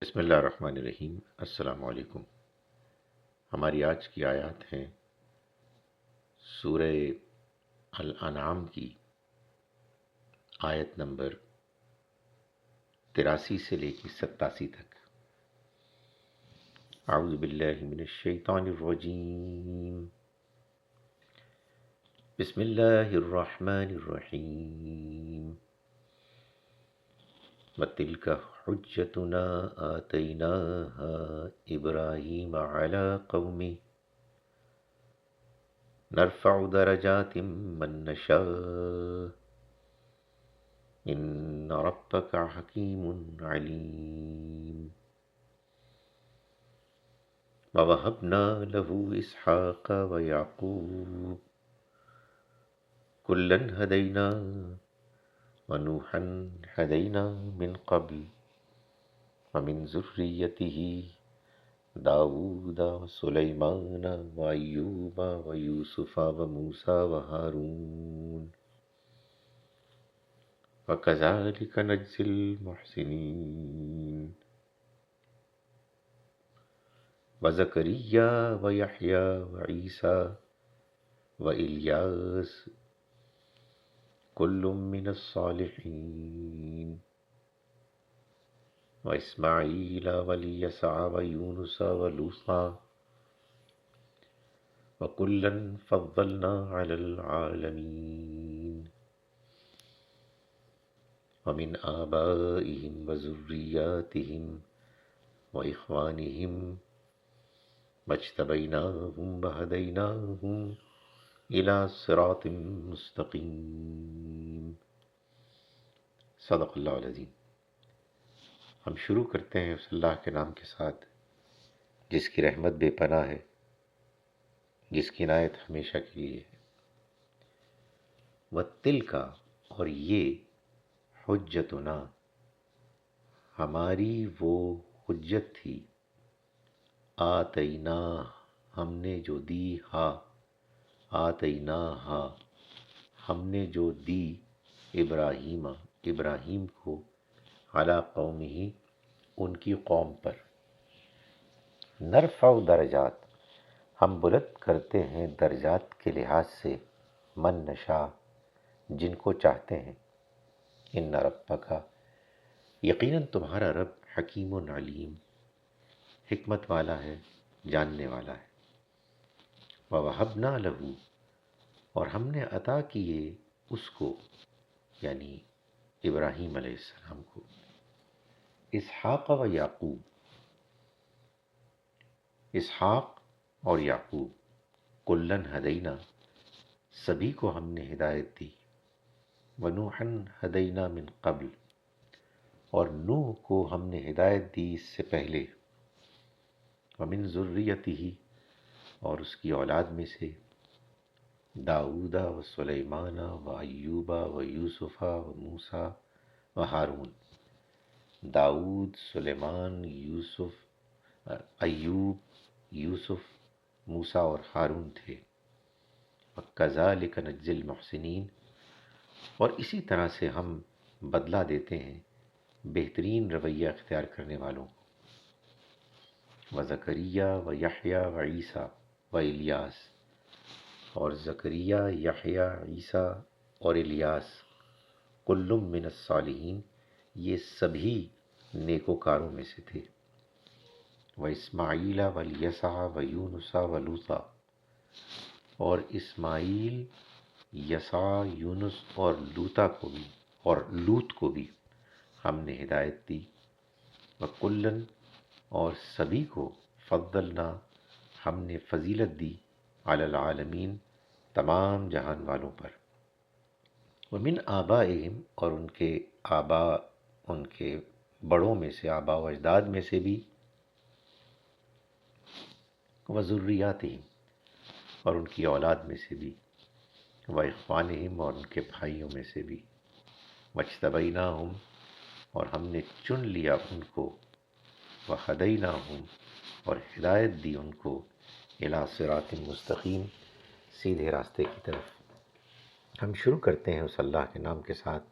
بسم اللہ الرحمن الرحیم۔ السلام علیکم۔ ہماری آج کی آیات ہیں سورہ الانعام کی آیت نمبر 83 سے لے کے 87 تک۔ اعوذ باللہ من الشیطان الرجیم، بسم اللہ الرحمن الرحیم۔ وَتِلْكَ حُجَّتُنَا آتَيْنَاهَا إِبْرَاهِيمَ عَلَى قَوْمِهِ نَرْفَعُ دَرَجَاتٍ مَّن نَّشَاءُ إِنَّ رَبَّكَ حَكِيمٌ عَلِيمٌ۔ وَوَهَبْنَا لَهُ إِسْحَاقَ وَيَعْقُوبَ كُلًّا هَدَيْنَا وَنُوحًا هَدَيْنَا مِن قَبْلُ وَمِن ذُرِّيَّتِهِ داود وسليمان وأيوب ويوسف وموسى وهارون وكذلك نجزي المحسنين وزكريا ويحيى وعيسى وإلياس كل من الصالحين وإسماعيل واليسع ويونس ولوطا وكلا فضلنا على العالمين ومن آبائهم وذرياتهم وإخوانهم واجتبيناهم وهديناهم إلى صراط مستقيم۔ صدق اللہ العظیم۔ ہم شروع کرتے ہیں اس اللہ کے نام کے ساتھ جس کی رحمت بے پناہ ہے، جس کی عنایت ہمیشہ کے لیے ہے۔ وَتِلْکَ، اور یہ، حجتنا، ہماری وہ حجت تھی، آتینا، ہم نے جو دی، آتینا، ہم نے جو دی، ابراہیم کو، علی قومہ، ان کی قوم پر۔ نرفع درجات، ہم بلند کرتے ہیں درجات کے لحاظ سے، من نشاء، جن کو چاہتے ہیں۔ ان ربک، یقیناً تمہارا رب، حکیم علیم، حکمت والا ہے، جاننے والا ہے۔ وَوَهَبْنَا لَهُ، اور ہم نے عطا کیے اس کو، یعنی ابراہیم علیہ السلام کو، اسحاق و یعقوب، اسحاق اور یعقوب، کلن ہدینا، سبھی کو ہم نے ہدایت دی، ونوحًا ہدینا من قبل، اور نوح کو ہم نے ہدایت دی اس سے پہلے، ومن ذریتہ، اور اس کی اولاد میں سے، داود و سلیمان و ایوب و یوسف و موسیٰ و ہارون، داود، سلیمان، ایوب، یوسف، موسیٰ اور ہارون تھے۔ وَكَذَلِكَ نَجْزِي الْمُحْسِنِينَ، اور اسی طرح سے ہم بدلہ دیتے ہیں بہترین رویہ اختیار کرنے والوں کو۔ وَزَكَرِيَّا وَيَحْيَىٰ وَعِيسَىٰ وَإِلْيَاسَ، اور زکریا، یحییٰ، عیسیٰ اور الیاس، کل من الصالحین، یہ سبھی نیکوکاروں میں سے تھے۔ وَإِسْمَاعِيلَ وَالْيَسَعَ وَيُونُسَ وَلُوطًا، اور اسماعیل، یسع، یونس اور لوط کو بھی ہم نے ہدایت دی۔ وَكُلًّا، اور سبھی کو، فضلنا، ہم نے فضیلت دی، علی العالمین، تمام جہان والوں پر۔ ومن آبائہم، اور ان کے آباء، ان کے بڑوں میں سے، آباء و اجداد میں سے بھی، وذریاتہم، اور ان کی اولاد میں سے بھی، واخوانہم، اور ان کے بھائیوں میں سے بھی، واجتبیناہم، اور ہم نے چن لیا ان کو، وہدیناہم، اور ہدایت دی ان کو، الی صراط مستقیم، سیدھے راستے کی طرف۔ ہم شروع کرتے ہیں اس اللہ کے نام کے ساتھ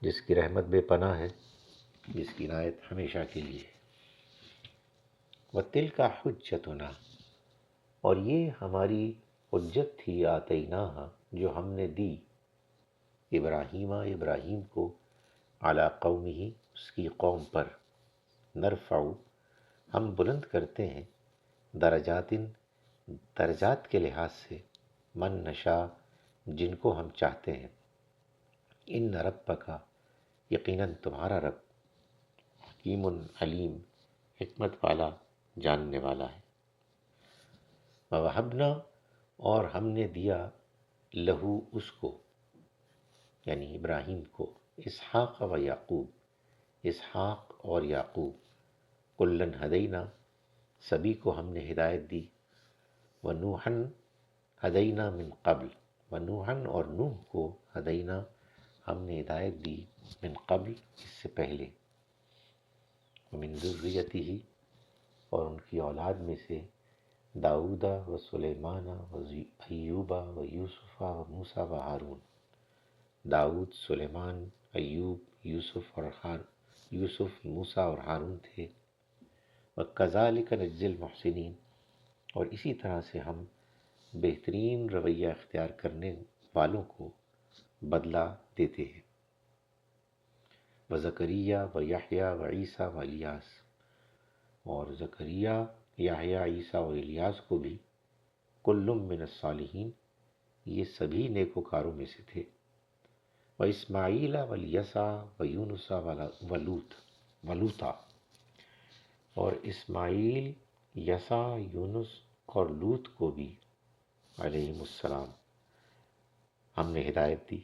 جس کی رحمت بے پناہ ہے، جس کی عنایت ہمیشہ کے لیے ہے۔ وَتِلْكَ حُجَّتُنَا، اور یہ ہماری حجت تھی، آتیناہا جو ہم نے دی، ابراہیم کو، علی قومہ اس کی قوم پر، نرفع ہم بلند کرتے ہیں، درجات کے لحاظ سے، من نشاء جن کو ہم چاہتے ہیں، ان ربک یقیناً تمہارا رب، حکیم علیم حکمت والا جاننے والا ہے۔ وَوَهَبْنَا اور ہم نے دیا، لہو اس کو یعنی ابراہیم کو، اسحاق و یعقوب اسحاق اور یعقوب، کلن ہدینا سبھی کو ہم نے ہدایت دی، ونوحن ہدینا من قبل ونوحن اور نوح کو ہدینا ہم نے ہدایت دی، من قبل اس سے پہلے، ومن ذریتہ اور ان کی اولاد میں سے، داؤد و سلیمان و ایوب و یوسف و موسیٰ و ہارون، داؤد، سلیمان، ایوب، یوسف، موسیٰ اور ہارون تھے، وَكَذَلِكَ نَجْزِي الْمُحْسِنِينَ اور اسی طرح سے ہم بہترین رویہ اختیار کرنے والوں کو بدلہ دیتے ہیں۔ وزکریا و یحییٰ و عیسیٰ و الیاس اور زکریا، یحییٰ، عیسیٰ و الیاس کو بھی، کل من الصالحین یہ سبھی نیکوکاروں میں سے تھے، و اسماعیل و الیسع و یونس و لوطا اور اسماعیل، یسع، یونس اور لوط کو بھی علیہم السلام ہم نے ہدایت دی،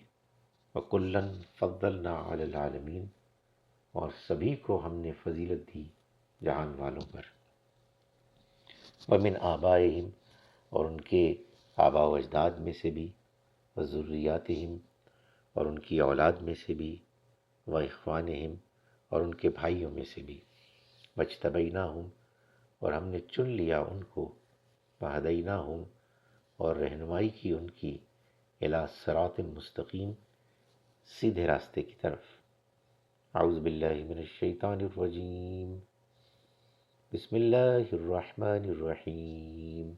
وَكُلًّا فَضَّلْنَا عَلَى الْعَالَمِينَ اور سبھی کو ہم نے فضیلت دی جہان والوں پر، وَمِنْ آبائِهِمْ اور ان کے آباء و اجداد میں سے بھی، وَذُرِّيَّاتِهِمْ اور ان کی اولاد میں سے بھی، وَإِخْوَانِهِمْ اور ان کے بھائیوں میں سے بھی، وَاجْتَبَيْنَاهُمْ اور ہم نے چن لیا ان کو، وَهَدَيْنَاهُمْ اور رہنمائی کی ان کی، الی صراط مستقیم سیدھے راستے کی طرف۔ اعوذ باللہ من الشیطان الرجیم، بسم اللہ الرحمن الرحیم،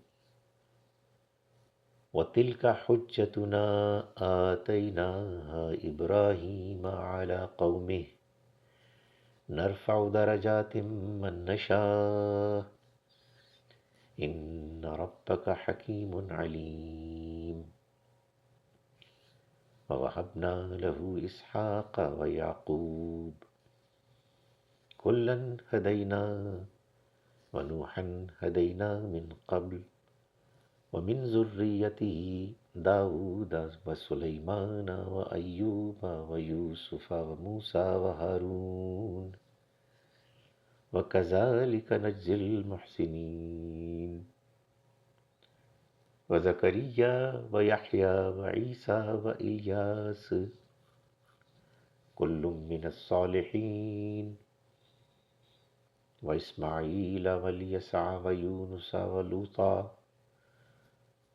وَتِلْكَ حُجَّتُنَا آتَيْنَاهَا إِبْرَاهِيمَ عَلَى قَوْمِهِ نَرْفَعُ دَرَجَاتٍ مَّن نَّشَاءُ إِنَّ رَبَّكَ حَكِيمٌ عَلِيمٌ۔ وَوَهَبْنَا لَهُ إِسْحَاقَ وَيَعْقُوبَ كُلًّا هَدَيْنَا وَنُوحًا هَدَيْنَا مِن قَبْلُ وَمِن ذُرِّيَّتِهِ دَاوُودَ وَسُلَيْمَانَ وَأَيُّوبَ وَيُوسُفَ وَمُوسَىٰ وَهَارُونَ وَكَذَلِكَ نَجْزِي الْمُحْسِنِينَ۔ وزکریا و یحییٰ و عیسیٰ و الیاس کل من الصالحین و اسماعیل و الیسع و یونس و لوطا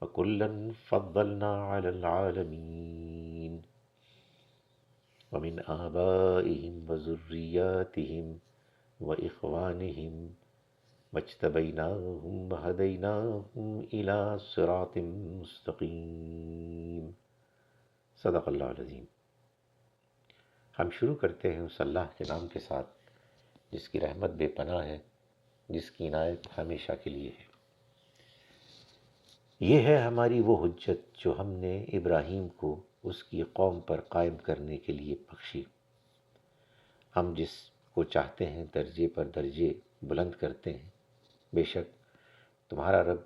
وکلا فضلنا علی العالمین، ومن آبائهم و ذریاتهم و اخوانهم واجتبیناہم وہدیناہم الی صراط مستقیم۔ صدق اللہ العظیم۔ ہم شروع کرتے ہیں اس اللہ کے نام کے ساتھ جس کی رحمت بے پناہ ہے، جس کی عنایت ہمیشہ کے لیے ہے۔ یہ ہے ہماری وہ حجت جو ہم نے ابراہیم کو اس کی قوم پر قائم کرنے کے لیے بخشی، ہم جس کو چاہتے ہیں درجے پر درجے بلند کرتے ہیں، بے شک تمہارا رب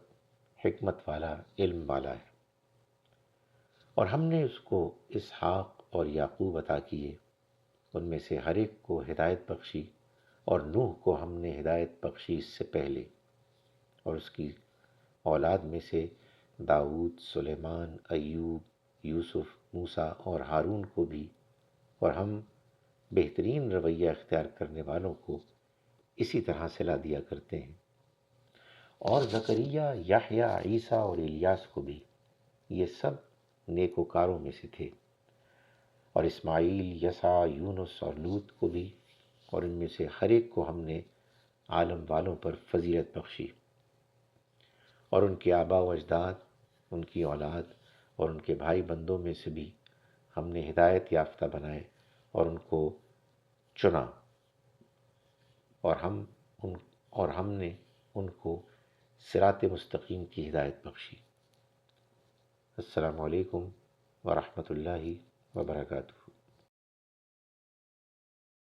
حکمت والا، علم والا ہے۔ اور ہم نے اس کو اسحاق اور یعقوب عطا کیے، ان میں سے ہر ایک کو ہدایت بخشی، اور نوح کو ہم نے ہدایت بخشی اس سے پہلے، اور اس کی اولاد میں سے داؤد، سلیمان، ایوب، یوسف، موسیٰ اور ہارون کو بھی، اور ہم بہترین رویہ اختیار کرنے والوں کو اسی طرح صلا دیا کرتے ہیں۔ اور زکریا، یحییٰ، عیسیٰ اور الیاس کو بھی، یہ سب نیکوکاروں میں سے تھے، اور اسماعیل، یسع، یونس اور لوط کو بھی، اور ان میں سے ہر ایک کو ہم نے عالم والوں پر فضیلت بخشی، اور ان کے آباء و اجداد، ان کی اولاد اور ان کے بھائی بندوں میں سے بھی ہم نے ہدایت یافتہ بنائے اور ان کو چنا، اور ہم نے ان کو صراط مستقیم کی ہدایت بخشی۔ السلام علیکم ورحمۃ اللہ وبرکاتہ۔